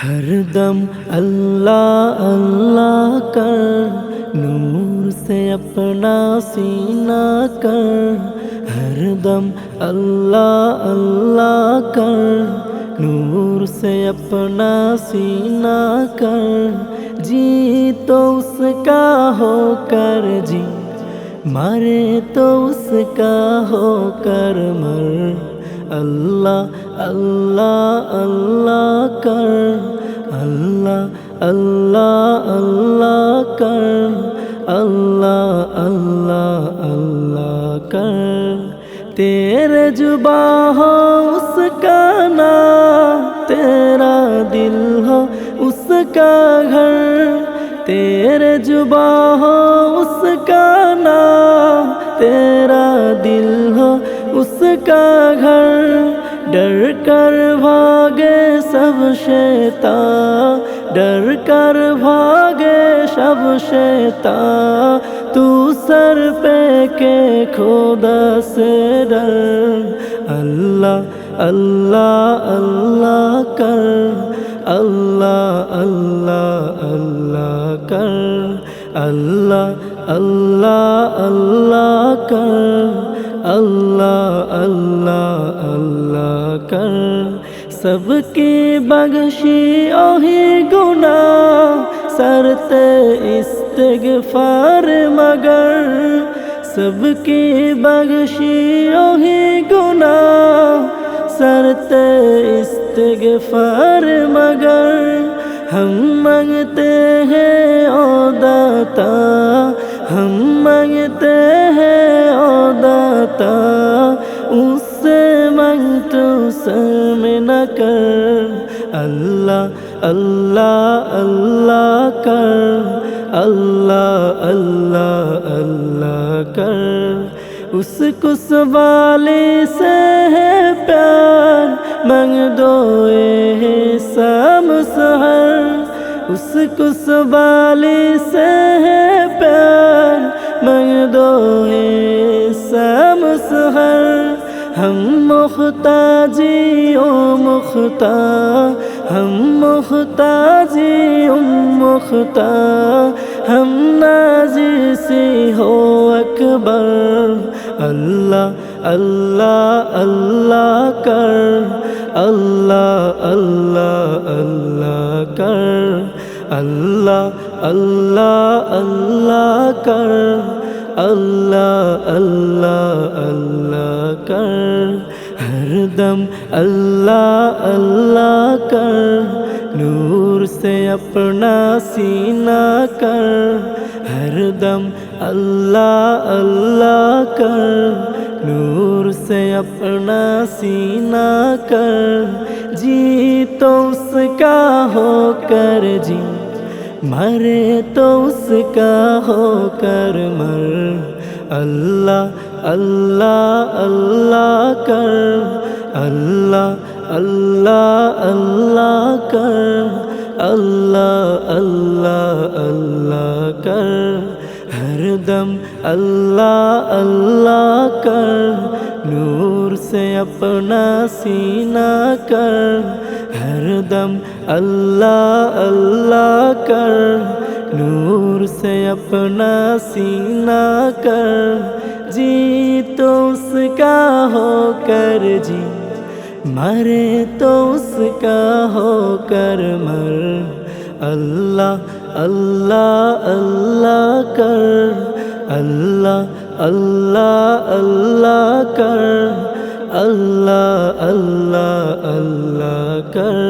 ہر دم اللہ اللہ کر، نور سے اپنا سینہ کر۔ ہر دم اللہ اللہ کر، نور سے اپنا سینہ کر۔ جی تو اس کا ہو کر جی، مرے تو اس کا ہو کر مر۔ اللہ اللہ اللہ کر، اللہ اللہ اللہ کر، اللہ اللہ اللہ کر۔ تیرے جباں ہو اس کا نام، تیرا دل ہو اس کا گھر۔ تیرے جباں ہو اس کا نام، تیرا دل ہو اس کا گھر۔ ڈر کر بھاگے سب شیطان، ڈر کر بھاگے سب شیطان۔ تو سر پہ کے خدا سے ڈر۔ اللہ اللہ اللہ کر، اللہ اللہ اللہ کر، اللہ اللہ اللہ کر، اللہ اللہ اللہ کر۔ سب کی بخشی اوہی گناہ، سرتے استغفار مگر۔ سب کی بخشی اوہی گناہ، سرتے استغفار مگر۔ ہم مانگتے ہیں او داتا، ہم مانگتے ہیں او داتا، اس سے مانگ تو سر میں نہ کر۔ اللہ اللہ اللہ کر، اللہ اللہ اللہ کر۔ اس کس والی سے ہے پیار، مانگ دو سام سحر۔ اس کس والی سے ہے پیار، مانگ دو سام سحر۔ ہم محتاجی او مختار، ہم محتاجی مختار، ہم نازی ہو اکبر۔ اللہ اللہ اللہ کر، اللہ اللہ اللہ کر، اللہ اللہ اللہ کر، اللہ اللہ اللہ کر۔ ہر دم اللہ اللہ کر، نور سے اپنا سینہ کر۔ ہر دم اللہ اللہ کر، نور سے اپنا سینہ کر۔ جی تو اس کا ہو کر جی، مرے تو اس کا ہو کر مر۔ اللہ اللہ اللہ کر، اللہ اللہ اللہ کر، اللہ اللہ اللہ کر۔ ہر دم اللہ اللہ کر، نور سے اپنا سینہ کر۔ ہر دم اللہ اللہ کر، نور سے اپنا سینہ کر۔ جی تو اس کا ہو کر جی، مرے تو اس کا ہو کر مر۔ اللہ اللہ اللہ کر، اللہ اللہ اللہ کر، اللہ اللہ اللہ کر۔